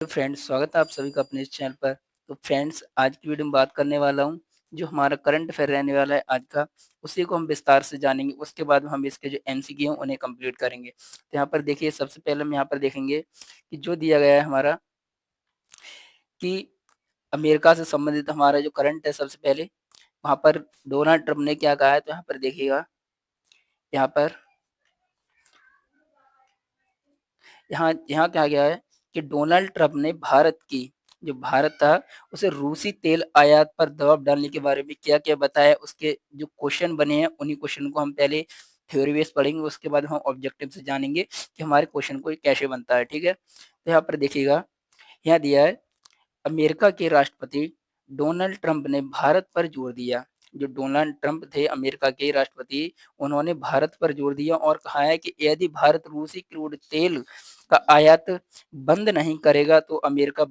तो फ्रेंड्स, स्वागत है आप सभी का अपने इस चैनल पर। तो फ्रेंड्स, आज की वीडियो में बात करने वाला हूँ, जो हमारा करंट अफेयर रहने वाला है आज का, उसी को हम विस्तार से जानेंगे। उसके बाद हम इसके जो एमसीक्यू हैं उन्हें कंप्लीट करेंगे। तो यहाँ पर देखिए, सबसे पहले हम यहाँ पर देखेंगे कि जो दिया गया है हमारा, कि अमेरिका से संबंधित हमारा जो करंट है, सबसे पहले वहाँ पर डोनाल्ड ट्रंप ने क्या कहा है। तो यहाँ पर देखिएगा, यहाँ पर यहाँ यहाँ क्या गया है कि डोनाल्ड ट्रंप ने भारत की, जो भारत था, उसे रूसी तेल आयात पर दबाव डालने के बारे में क्या-क्या बताया। उसके जो क्वेश्चन बने हैं, उन्हीं क्वेश्चन को हम पहले थ्योरी बेस पढ़ेंगे, उसके बाद हम ऑब्जेक्टिव से जानेंगे कि हमारे क्वेश्चन को कैसे बनता है, ठीक है? तो यहाँ पर देखिएगा, यहाँ दिया है, अमेरिका के राष्ट्रपति डोनाल्ड ट्रंप ने भारत पर जोर दिया। जो डोनाल्ड ट्रंप थे अमेरिका के राष्ट्रपति, उन्होंने भारत पर जोर दिया और कहा है कि यदि भारत रूसी क्रूड तेल का आयात बंद नहीं करेगा तो अमेरिका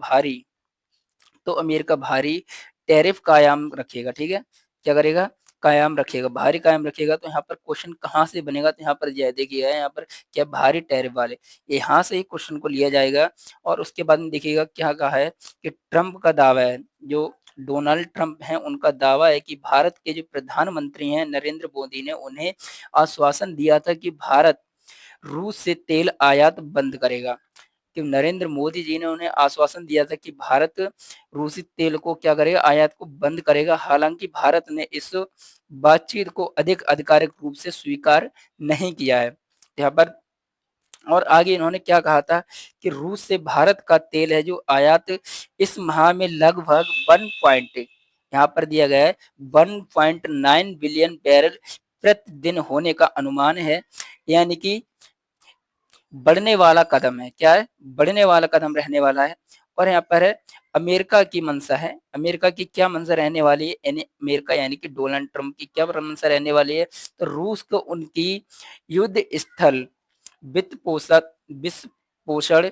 भारी टैरिफ कायम रखेगा, ठीक है? क्या करेगा? कायम रखेगा, भारी कायम रखेगा। तो यहाँ पर क्वेश्चन कहाँ से बनेगा? तो यहाँ पर जो है देखिएगा, यहाँ पर क्या भारी टैरिफ वाले, यहाँ से ही क्वेश्चन को लिया जाएगा। और उसके बाद में देखिएगा क्या कहा है कि ट्रंप का दावा है, जो डोनाल्ड ट्रंप हैं उनका दावा है कि भारत के जो प्रधानमंत्री हैं नरेंद्र मोदी ने उन्हें आश्वासन दिया था कि भारत रूस से तेल आयात बंद करेगा। कि नरेंद्र मोदी जी ने उन्हें आश्वासन दिया था कि भारत रूसी तेल को क्या करेगा, आयात को बंद करेगा। हालांकि भारत ने इस बातचीत को अधिक आधिकारिक रूप से स्वीकार नहीं किया है। यहाँ पर और आगे इन्होंने क्या कहा था कि रूस से भारत का तेल है जो आयात इस माह में लगभग 1 पॉइंट, यहाँ पर दिया गया है 1.9 बिलियन बैरल प्रतिदिन होने का अनुमान है। यानी कि बढ़ने वाला कदम है। क्या है? बढ़ने वाला कदम रहने वाला है। और यहाँ पर है, अमेरिका की मंशा है। अमेरिका की क्या मंशा रहने वाली है? यानी अमेरिका यानी कि डोनाल्ड ट्रंप की क्या मंशा रहने वाली है? तो रूस को उनकी युद्ध स्थल वित्त पोषक विश्व पोषण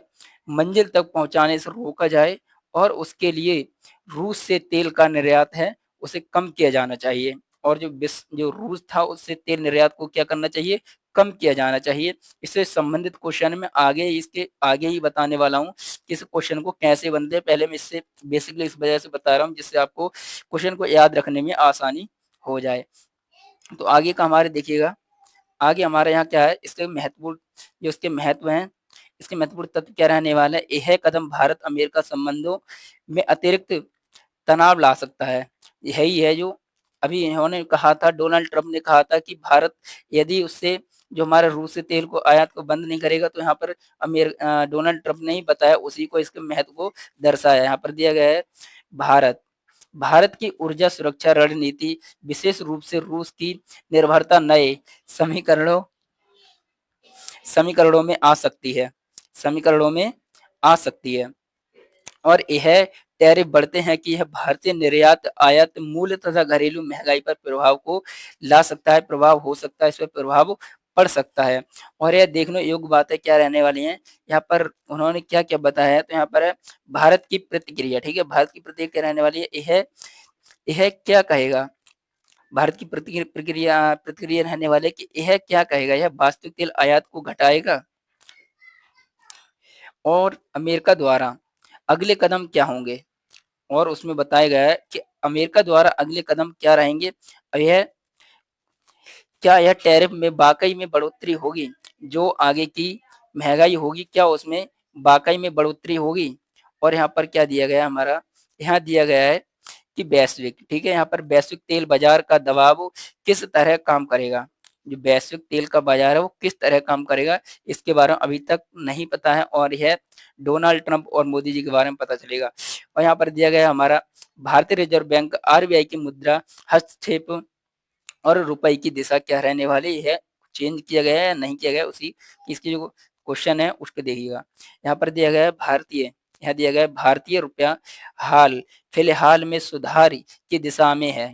मंजिल तक पहुंचाने से रोका जाए और उसके लिए रूस से तेल का निर्यात है उसे कम किया जाना चाहिए। और जो रूस था उससे तेल निर्यात को क्या करना चाहिए? कम किया जाना चाहिए। इससे संबंधित क्वेश्चन में आगे इसके आगे ही बताने वाला हूँ कि इस क्वेश्चन को कैसे बनते हैं। पहले मैं इससे बेसिकली इस वजह से बता रहा हूँ जिससे आपको क्वेश्चन को याद रखने में आसानी हो जाए। तो आगे का हमारे देखिएगा, आगे हमारे यहाँ क्या है, इसके महत्वपूर्ण जो इसके महत्व हैं, इसके महत्वपूर्ण तत्व क्या रहने वाला है? यह कदम भारत अमेरिका संबंधों में अतिरिक्त तनाव ला सकता है। यही है जो अभी इन्होंने कहा था, डोनाल्ड ट्रंप ने कहा था कि भारत यदि उससे जो हमारा रूस से तेल को आयात को बंद नहीं करेगा। तो यहाँ पर डोनाल्ड ट्रंप ने ही बताया, उसी को इसके महत्व को दर्शाया। यहाँ पर दिया गया है, भारत भारत की ऊर्जा सुरक्षा रणनीति विशेष रूप से रूस की निर्भरता नए समीकरणों समीकरणों में आ सकती है समीकरणों में आ सकती है। और यह टैरिफ बढ़ते हैं कि यह भारतीय निर्यात आयात मूल्य तथा घरेलू महंगाई पर प्रभाव को ला सकता है, प्रभाव हो सकता है, इस पर प्रभाव पड़ सकता है। और यह देखने योग्य बातें क्या रहने वाली हैं, यहाँ पर उन्होंने क्या क्या बताया है। तो यहाँ पर है, भारत की प्रतिक्रिया, ठीक है, भारत की प्रतिक्रिया क्या रहने वाली है। यह यह क्या कहेगा, भारत की प्रतिक्रिया प्रतिक्रिया रहने वाले कि यह क्या कहेगा, यह वास्तविक तेल आयात को घटाएगा और अमेरिका द्वारा अगले कदम क्या होंगे। और उसमें बताया गया है कि अमेरिका द्वारा अगले कदम क्या रहेंगे। यह क्या यह टैरिफ में वाकई में बढ़ोतरी होगी, जो आगे की महंगाई होगी क्या उसमें वाकई में बढ़ोतरी होगी। और यहाँ पर क्या दिया गया हमारा, यहाँ दिया गया है कि वैश्विक, ठीक है, यहाँ पर वैश्विक तेल बाजार का दबाव किस तरह काम करेगा। जो वैश्विक तेल का बाजार है वो किस तरह काम करेगा, इसके बारे में अभी तक नहीं पता है। और यह डोनाल्ड ट्रंप और मोदी जी के बारे में पता चलेगा। और यहाँ पर दिया गया हमारा, भारतीय रिजर्व बैंक आरबीआई की मुद्रा हस्तक्षेप और रुपए की दिशा क्या रहने वाली है, चेंज किया गया है या नहीं किया गया, उसी इसकी जो क्वेश्चन है उसको देखिएगा। यहाँ पर दिया गया है यहाँ दिया गया है भारतीय रुपया फिलहाल में सुधार की दिशा में है।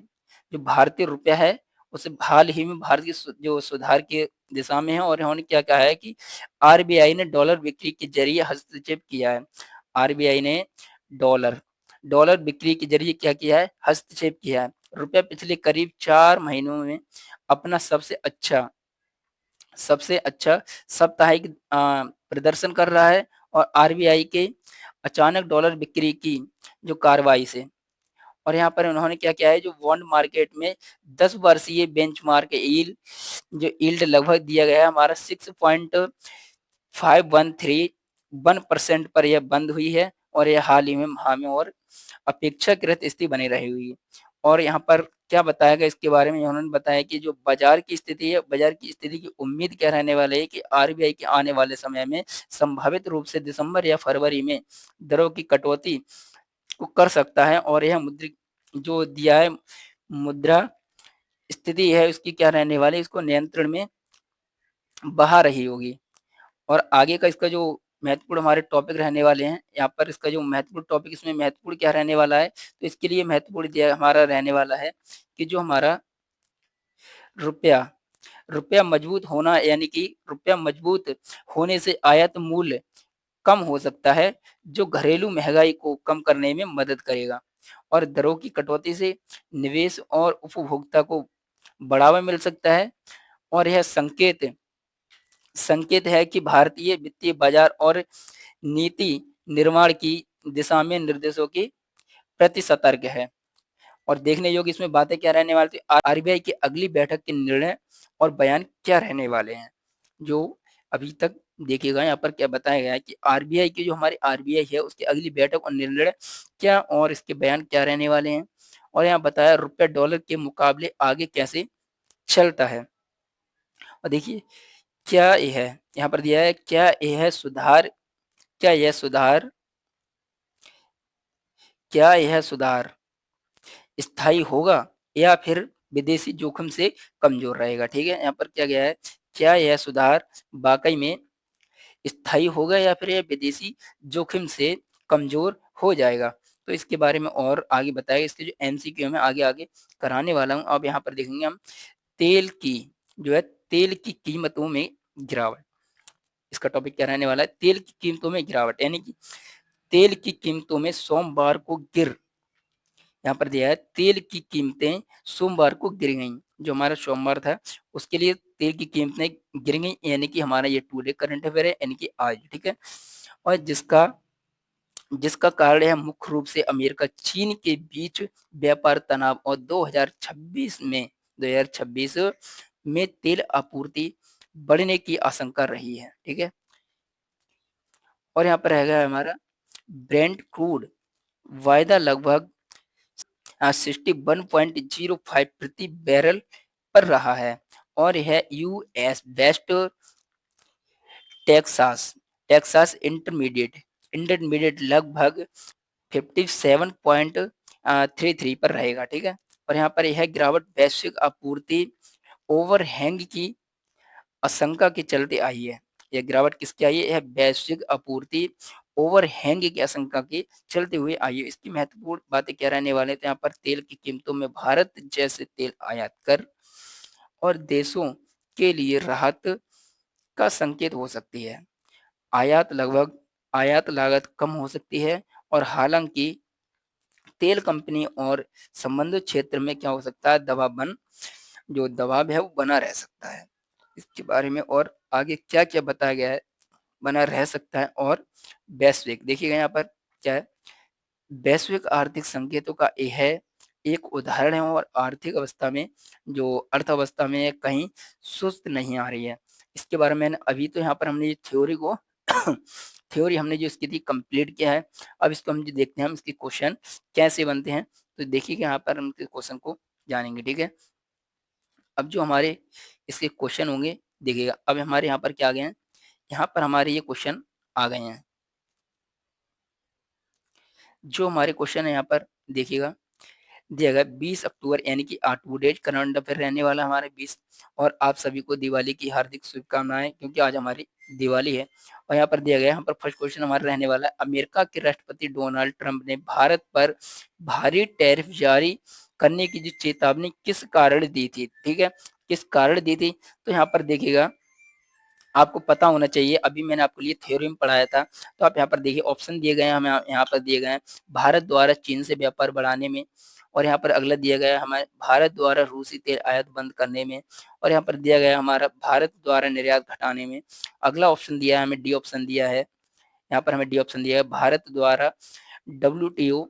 जो भारतीय रुपया है उसे हाल ही में भारत की जो सुधार की दिशा में है। और इन्होंने क्या कहा है कि आरबीआई ने डॉलर बिक्री के जरिए हस्तक्षेप किया है। आरबीआई ने डॉलर डॉलर बिक्री के जरिए क्या किया है, हस्तक्षेप किया है। रुपया पिछले करीब 4 महीनों में अपना सबसे अच्छा साप्ताहिक प्रदर्शन कर रहा है। और आरबीआई के अचानक डॉलर बिक्री की जो कार्रवाई से। और यहाँ पर उन्होंने क्या किया है, जो बॉन्ड मार्केट में 10 वर्षीय बेंचमार्क यील्ड लगभग दिया गया है हमारा 6.513 पर यह बंद हुई है, और यह हाल ही में हावी और अपेक्षाकृत स्थिति बनी रही हुई है। और यहाँ पर क्या बताया गया इसके बारे में, उन्होंने बताया कि जो बाजार की स्थिति है, बाजार की स्थिति की उम्मीद क्या रहने वाली है कि आरबीआई के आने वाले समय में संभावित रूप से दिसंबर या फरवरी में दरों की कटौती को कर सकता है, और यह मुद्रिक जो दिया है मुद्रा स्थिति है उसकी क्या रहने वाली है, इसको नियंत्रण में बहा रही होगी। और आगे का इसका जो महत्वपूर्ण हमारे टॉपिक रहने वाले हैं, यहाँ पर इसका जो महत्वपूर्ण टॉपिक इसमें महत्वपूर्ण क्या रहने वाला है, तो इसके लिए महत्वपूर्ण दिया हमारा रहने वाला है कि जो हमारा रुपया रुपया मजबूत होना, यानी कि रुपया मजबूत होने से आयात मूल्य कम हो सकता है, जो घरेलू महंगाई को कम करने में मदद करेगा। और दरों की कटौती से निवेश और उपभोक्ता को बढ़ावा मिल सकता है, और यह संकेत संकेत है कि भारतीय वित्तीय बाजार और नीति निर्माण की दिशा में निर्देशों के प्रति सतर्क है। और देखने योग्य इसमें बातें क्या रहने वाली थी, आरबीआई की अगली बैठक के निर्णय और बयान क्या रहने वाले हैं, जो अभी तक देखिएगा यहाँ पर क्या बताया गया है कि आरबीआई की जो हमारी आरबीआई है उसकी अगली बैठक और निर्णय क्या, और इसके बयान क्या रहने वाले हैं। और यहाँ बताया रुपया डॉलर के मुकाबले आगे कैसे चलता है। और देखिए क्या यह है, यहाँ पर दिया है क्या यह सुधार क्या यह सुधार स्थायी होगा या फिर विदेशी जोखिम से कमजोर रहेगा। ठीक है, यहाँ पर क्या गया है, क्या यह सुधार वाकई में स्थायी होगा या फिर यह विदेशी जोखिम से कमजोर हो जाएगा। तो इसके बारे में और आगे बताएगा, इसके जो एमसीक्यू में आगे आगे कराने वाला हूँ। अब यहाँ पर देखेंगे हम तेल की जो है तेल की कीमतों में गिरावट। इसका टॉपिक क्या रहने वाला है, तेल की कीमतों में गिरावट, यानी कि तेल की कीमतों में सोमवार को यहाँ पर दिया है तेल की कीमतें सोमवार को गिर गईं। जो हमारा सोमवार था उसके लिए तेल की कीमतें गिर गई, यानी कि हमारा ये टुडे करंट अफेयर है, यानी कि आज। ठीक है, और जिसका जिसका कारण है मुख्य रूप से अमेरिका चीन के बीच व्यापार तनाव, और 2026 में तेल आपूर्ति बढ़ने की आशंका रही है। ठीक है, और यहाँ पर रहेगा हमारा ब्रेंट क्रूड वायदा लगभग 61.05 प्रति बैरल पर रहा है, और यह US West Texas Texas intermediate लगभग 57.33 पर रहेगा। ठीक है, और यहाँ पर यह गिरावट वैश्विक आपूर्ति ओवरहैंग की आशंका के चलते आई है। यह गिरावट किसकी आई है, यह वैश्विक आपूर्ति ओवरहैंग की आशंका के चलते हुए आई है। इसकी महत्वपूर्ण बातें क्या रहने वाले थे, यहाँ पर तेल की कीमतों में भारत जैसे तेल आयात कर और देशों के लिए राहत का संकेत हो सकती है। आयात लागत कम हो सकती है, और हालांकि तेल कंपनी और संबंधित क्षेत्र में क्या हो सकता है, जो दबाव है वो बना रह सकता है। इसके बारे में और आगे क्या क्या बताया गया है, बना रह सकता है। और वैश्विक देखिएगा यहाँ पर क्या है, वैश्विक आर्थिक संकेतों का यह एक उदाहरण है, और आर्थिक अवस्था में जो अर्थव्यवस्था में कहीं सुस्त नहीं आ रही है। इसके बारे में अभी तो यहाँ पर हमने ये थ्योरी हमने जो इसकी थी कंप्लीट किया है। अब इसको हम जो देखते हैं हम इसके क्वेश्चन कैसे बनते हैं, तो देखिए यहाँ पर हम इसके क्वेश्चन को जानेंगे। ठीक है, अब जो हमारे इसके क्वेश्चन होंगे देखिएगा, अब हमारे यहाँ पर क्या आ गए हैं, यहाँ पर हमारे ये क्वेश्चन आ गए हैं। जो हमारे क्वेश्चन है यहाँ पर देखिएगा दिया गया 20 अक्टूबर, यानी कि आज टू डेज करंट अफेयर रहने वाला हमारे 20। और आप सभी को दिवाली की हार्दिक शुभकामनाएं, क्योंकि आज हमारी दिवाली है। और यहाँ पर दिया गया, यहाँ पर फर्स्ट क्वेश्चन हमारा रहने वाला है, अमेरिका के राष्ट्रपति डोनाल्ड ट्रंप ने भारत पर भारी टैरिफ जारी करने की जो चेतावनी किस कारण दी थी। ठीक है, किस कारण दी थी, तो यहाँ पर देखिएगा आपको पता होना चाहिए, अभी मैंने आपको लिए थ्योरी में पढ़ाया था। तो आप यहाँ पर देखिए ऑप्शन दिए गए हैं, हमें यहाँ पर दिए गए हैं भारत द्वारा चीन से व्यापार बढ़ाने में, और यहाँ पर अगला दिया गया है हमारे भारत द्वारा रूसी तेल आयात बंद करने में, और यहाँ पर दिया गया हमारा भारत द्वारा निर्यात घटाने में। अगला ऑप्शन दिया है हमें, डी ऑप्शन दिया है यहाँ पर हमें डी ऑप्शन दिया है भारत द्वारा डब्ल्यूटीओ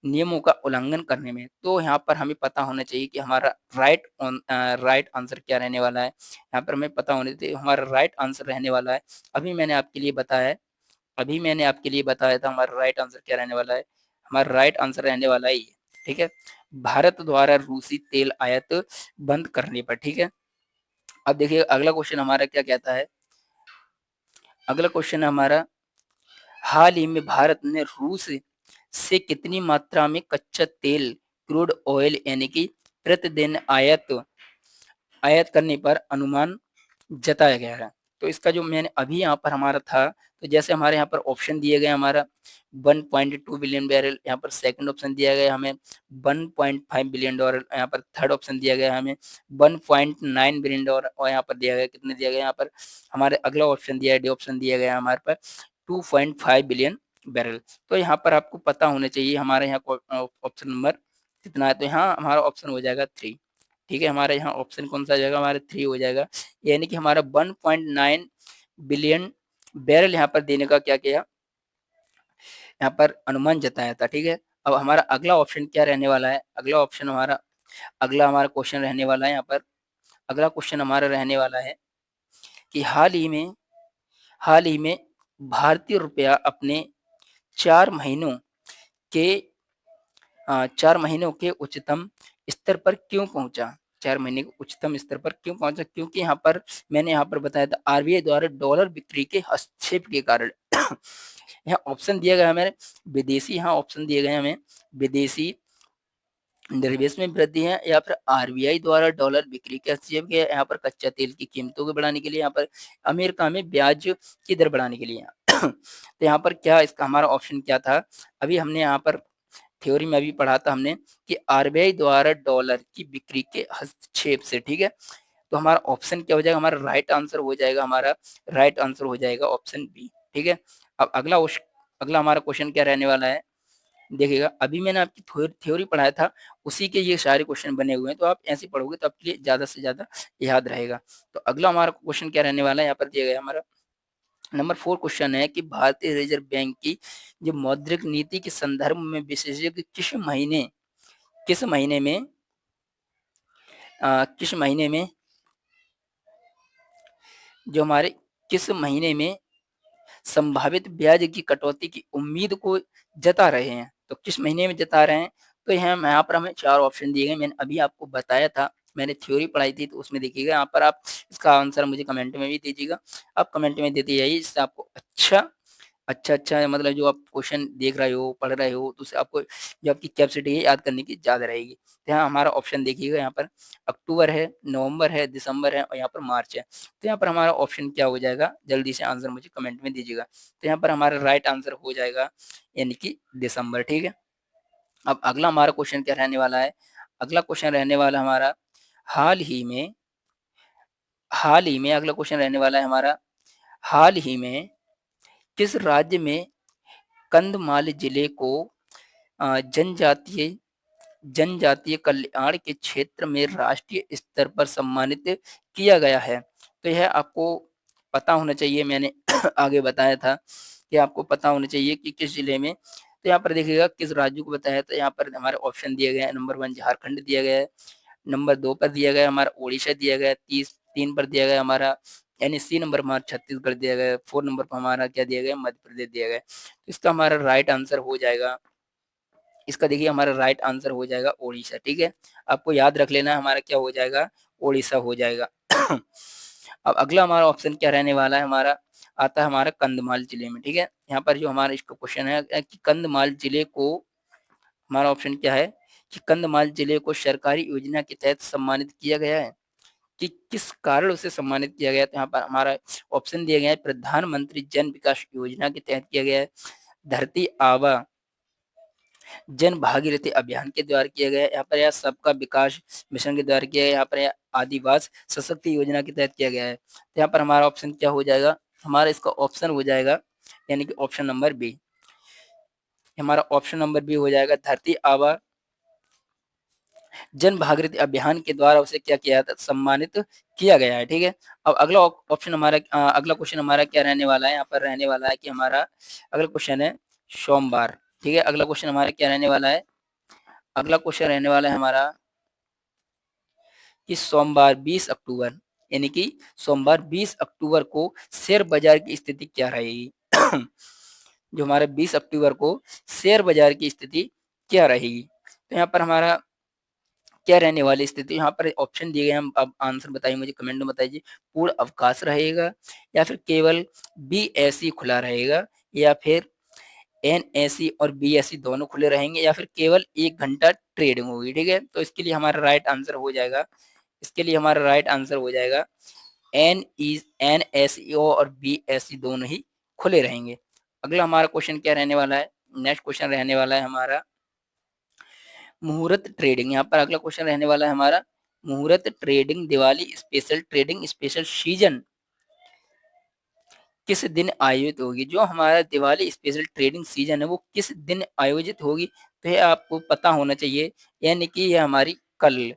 नियमों का उल्लंघन करने में। तो यहाँ पर हमें पता होना चाहिए कि हमारा राइट आंसर क्या रहने वाला है। यहाँ पर हमें पता होना चाहिए हमारा राइट आंसर रहने वाला है, अभी मैंने आपके लिए बताया है, अभी मैंने आपके लिए बताया था हमारा राइट आंसर क्या रहने वाला है। हमारा राइट आंसर रहने वाला है ये, ठीक है, भारत द्वारा रूसी तेल आयात बंद करने पर, ठीक है। अब देखिए अगला क्वेश्चन हमारा क्या कहता है, अगला क्वेश्चन हमारा हाल ही में भारत ने रूस से कितनी मात्रा में कच्चा तेल क्रूड ऑयल यानी कि प्रतिदिन आयात आयात करने पर अनुमान जताया गया है। तो इसका जो मैंने अभी यहाँ पर हमारा था, तो जैसे हमारे यहाँ पर ऑप्शन दिए गए हमारा 1.2 बिलियन बैरल, यहाँ पर सेकंड ऑप्शन दिया गया हमें 1.5 बिलियन डॉलर, यहाँ पर थर्ड ऑप्शन दिया गया हमें 1.9 बिलियन डॉलर, और यहाँ पर दिया गया कितने दिया गया, यहाँ पर हमारे अगला ऑप्शन दिया है डी ऑप्शन दिया गया हमारे पर 2.5 बिलियन बैरल। तो यहाँ पर आपको पता होना चाहिए हमारे यहाँ ऑप्शन नंबर कितना है, तो यहाँ हमारा ऑप्शन हो जाएगा 3, ठीक है। हमारे यहाँ ऑप्शन कौन सा आ जाएगा, हमारा 3 हो जाएगा, यानी कि हमारा 1.9 बिलियन बैरल यहाँ पर देने का क्या किया, यहाँ पर अनुमान जताया था, ठीक है। अब हमारा अगला ऑप्शन क्या रहने वाला है, अगला ऑप्शन हमारा अगला हमारा क्वेश्चन रहने वाला है, यहाँ पर अगला क्वेश्चन हमारा रहने वाला है कि हाल ही में भारतीय रुपया अपने 4 महीनों के 4 महीनों के उच्चतम स्तर पर क्यों पहुंचा, 4 महीने के उच्चतम स्तर पर क्यों पहुंचा, क्योंकि यहाँ पर मैंने यहाँ पर बताया था आरबीआई द्वारा डॉलर बिक्री के हस्तक्षेप के कारण। यहाँ ऑप्शन दिया गया हमें विदेशी, यहाँ ऑप्शन दिए गए हमें विदेशी निवेश में वृद्धि है, या फिर आरबीआई द्वारा डॉलर बिक्री के हस्तक्षेप के, यहाँ पर कच्चा तेल की कीमतों को बढ़ाने के लिए, यहाँ पर अमेरिका में ब्याज की दर बढ़ाने के लिए। तो यहाँ पर क्या इसका हमारा ऑप्शन क्या था, अभी हमने यहाँ पर थ्योरी में अभी पढ़ा था हमने कि आरबीआई द्वारा डॉलर की बिक्री के हस्तक्षेप से, ठीक है। तो हमारा ऑप्शन क्या हो जाएगा, हमारा राइट आंसर हो जाएगा, हमारा राइट आंसर हो जाएगा ऑप्शन बी, ठीक है। अब अगला हमारा क्वेश्चन क्या रहने वाला है, देखिएगा अभी मैंने आपकी थ्योरी पढ़ाया था, उसी के ये सारे क्वेश्चन बने हुए हैं, तो आप ऐसे पढ़ोगे तो आपके लिए ज्यादा से ज्यादा याद रहेगा। तो अगला हमारा क्वेश्चन क्या रहने वाला है, यहाँ पर दिया गया हमारा नंबर 4 क्वेश्चन है कि भारतीय रिजर्व बैंक की जो मौद्रिक नीति के संदर्भ में विशेषज्ञ किस महीने में किस महीने में जो हमारे किस महीने में संभावित ब्याज की कटौती की उम्मीद को जता रहे हैं, तो किस महीने में जता रहे हैं। तो यहाँ पर हमें 4 ऑप्शन दिए गए, मैंने अभी आपको बताया था, मैंने थ्योरी पढ़ाई थी, तो उसमें देखिएगा यहाँ पर आप इसका आंसर मुझे कमेंट में भी दीजिएगा, आप कमेंट में देते जाइए, इससे आपको अच्छा मतलब जो आप क्वेश्चन देख रहे हो, पढ़ रहे हो, तो उससे आपको जो आपकी कैपेसिटी है याद करने की ज़्यादा रहेगी। तो यहाँ हमारा ऑप्शन देखिएगा, यहाँ पर अक्टूबर है, नवंबर है, दिसंबर है और यहाँ पर मार्च है। तो यहाँ पर हमारा ऑप्शन क्या हो जाएगा, जल्दी से आंसर मुझे कमेंट में दीजिएगा। तो यहाँ पर हमारा राइट आंसर हो जाएगा यानी कि दिसंबर, ठीक है। अब अगला हमारा क्वेश्चन क्या रहने वाला है, अगला क्वेश्चन रहने वाला हमारा हाल ही में अगला क्वेश्चन रहने वाला है हमारा हाल ही में किस राज्य में कंधमाल जिले को जनजातीय जनजातीय कल्याण के क्षेत्र में राष्ट्रीय स्तर पर सम्मानित किया गया है। तो यह आपको पता होना चाहिए, मैंने आगे बताया था कि आपको पता होना चाहिए कि किस जिले में। तो यहाँ पर देखिएगा किस राज्य को बताया, तो यहाँ पर हमारे ऑप्शन दिए गए हैं, नंबर 1 झारखंड दिया गया है, नंबर 2 पर दिया गया हमारा ओडिशा दिया गया है, 3 पर दिया गया हमारा यानी सी नंबर हमारा छत्तीसगढ़ दिया गया है, 4 नंबर पर हमारा क्या दिया गया, मध्य प्रदेश दिया गया है। तो इसका हमारा राइट आंसर हो जाएगा, इसका देखिए हमारा राइट आंसर हो जाएगा ओडिशा, ठीक है। आपको याद रख लेना हमारा क्या हो जाएगा, ओडिशा हो जाएगा। अब अगला हमारा ऑप्शन क्या रहने वाला है, हमारा आता है हमारा कंधमाल जिले में, ठीक है। यहाँ पर जो हमारा इसका क्वेश्चन है कि कंधमाल जिले को, हमारा ऑप्शन क्या है कि कंधमाल जिले को सरकारी योजना के तहत सम्मानित किया गया है, कि किस कारण उसे सम्मानित किया गया। तो यहाँ पर हमारा ऑप्शन दिया गया है प्रधानमंत्री जन विकास योजना के तहत किया गया है, धरती आबा जन भागीरथी अभियान के द्वारा किया गया, यहाँ पर यह सबका विकास मिशन के द्वारा किया गया, यहाँ पर यह आदिवासी सशक्ति योजना के तहत किया गया है। तो यहाँ पर हमारा ऑप्शन क्या हो जाएगा, हमारा इसका ऑप्शन हो जाएगा यानी कि ऑप्शन नंबर बी, हमारा ऑप्शन नंबर बी हो जाएगा, धरती आबा जन भागीरथी अभियान के द्वारा उसे क्या किया था, सम्मानित किया गया है, ठीक है। अब अगला ऑप्शन हमारा अगला क्वेश्चन हमारा क्या रहने वाला है, यहाँ पर रहने वाला है कि हमारा अगला क्वेश्चन है सोमवार, ठीक है। अगला क्वेश्चन हमारा क्या रहने वाला है, अगला क्वेश्चन रहने वाला है हमारा कि सोमवार 20 अक्टूबर, यानी कि सोमवार 20 अक्टूबर को शेयर बाजार की स्थिति क्या रहेगी? जो हमारा 20 अक्टूबर को शेयर बाजार की स्थिति क्या रहेगी? तो यहाँ पर हमारा क्या रहने वाली स्थिति, यहाँ पर ऑप्शन दिए गए हैं, हम अब आंसर बताइए, मुझे कमेंट में बताइए। पूर्ण अवकाश रहेगा, या फिर केवल बीएसई खुला रहेगा, या फिर एनएसई और बीएसई दोनों खुले रहेंगे, या फिर केवल 1 घंटा ट्रेडिंग होगी, ठीक है। तो इसके लिए हमारा राइट आंसर हो जाएगा, इसके लिए हमारा राइट आंसर हो जाएगा एनएसईओ और बीएसई दोनों ही खुले रहेंगे। अगला हमारा क्वेश्चन क्या रहने वाला है, नेक्स्ट क्वेश्चन रहने वाला है हमारा मुहूर्त ट्रेडिंग। यहाँ पर अगला क्वेश्चन रहने वाला है हमारा मुहूर्त trading Diwali special trading special season किस दिन आयोजित होगी? जो हमारा दिवाली स्पेशल ट्रेडिंग सीजन है वो किस दिन आयोजित होगी? तो ये आपको पता होना चाहिए, यानी कि ये हमारी कल,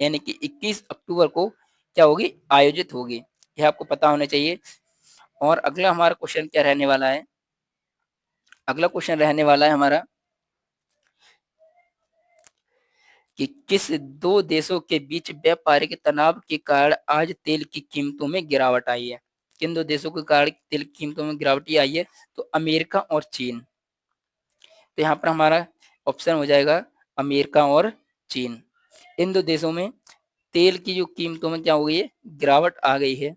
यानी कि 21 अक्टूबर को क्या होगी, आयोजित होगी। यह आपको पता होना चाहिए। और अगला हमारा क्वेश्चन क्या रहने वाला है, अगला क्वेश्चन रहने वाला है हमारा कि किस दो देशों के बीच व्यापारिक तनाव के कारण आज तेल की कीमतों में गिरावट आई है? किन दो देशों के कारण तेल की कीमतों में गिरावट आई है? तो अमेरिका और चीन। तो यहाँ पर हमारा ऑप्शन हो जाएगा अमेरिका और चीन। इन दो देशों में तेल की जो कीमतों में क्या हो गई है, गिरावट आ गई है।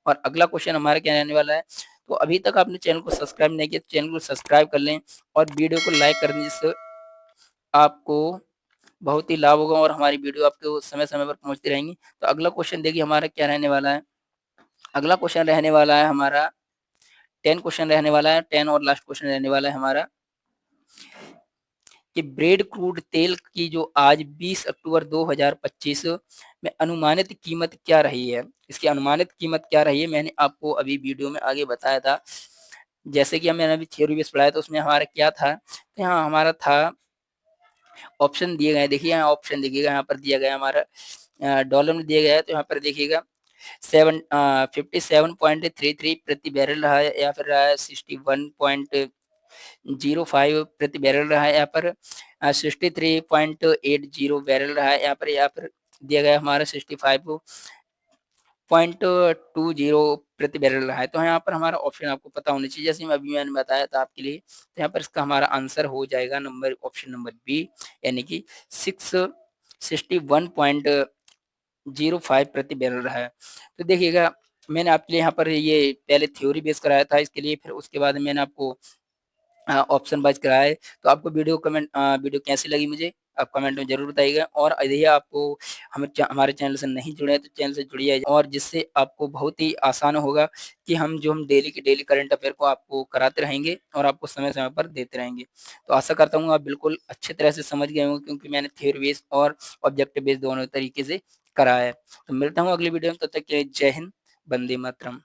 और अगला क्वेश्चन हमारा क्या रहने वाला है, तो अभी तक आपने चैनल को सब्सक्राइब नहीं किया तो चैनल को सब्सक्राइब कर लें और वीडियो को लाइक कर दें, जिससे आपको बहुत ही लाभ होगा और हमारी वीडियो आपको समय-समय पर पहुँचती रहेंगी। तो अगला क्वेश्चन देखिए हमारा क्या रहने वाला है, अगला क्वेश्चन रहने वाला है हमारा 10 क्वेश्चन रहने वाला है, 10 और लास्ट क्वेश्चन रहने वाला है हमारा कि ब्रेड क्रूड तेल की जो आज 20 अक्टूबर 2025 में अनुमानित कीमत क्या रही है? इसकी अनुमानित कीमत क्या रही है? मैंने आपको अभी वीडियो में आगे बताया था। जैसे कि मैंने अभी थ्योरी बेस पढ़ाया तो उसमें हमारा क्या था? यहाँ हमारा था ऑप्शन दिए गए हैं, देखिए यहाँ ऑप्शन देखिएगा, यहाँ पर दिया गया है हमारा डॉलर में दिया गया है, तो यहाँ पर देखिएगा 57.33 प्रति बैरल रहा है, या फिर रहा है 61.05 प्रति बैरल रहा है, यहाँ पर 63.80 बैरल रहा है, यहाँ पर दिया गया हमारा 65.20 प्रति बैरल रहा है। तो यहाँ पर हमारा ऑप्शन आपको पता होना चाहिए, जैसे मैं अभी मैंने बताया था आपके लिए। तो यहाँ पर इसका हमारा आंसर हो जाएगा नंबर ऑप्शन नंबर बी, यानी कि 61.05 प्रति बैरल रहा है। तो देखिएगा मैंने आपके लिए यहाँ पर ये पहले थ्योरी बेस कराया था इसके लिए, फिर उसके बाद मैंने आपको ऑप्शन वाइज़ कराया है। तो आपको वीडियो कैसी लगी मुझे आप कमेंट में ज़रूर बताइएगा। और यदि आपको हमारे चैनल से नहीं जुड़े हैं तो चैनल से जुड़िए, और जिससे आपको बहुत ही आसान होगा कि हम डेली के डेली करंट अफेयर को आपको कराते रहेंगे और आपको समय-समय पर देते रहेंगे। तो आशा करता हूँ आप बिल्कुल अच्छी तरह से समझ गए होंगे, क्योंकि मैंने थ्योरी बेस और ऑब्जेक्टिव बेस दोनों तरीके से कराया है। तो मिलता हूँ अगली वीडियो में, तब तक के लिए जय हिंद, वंदे मातरम।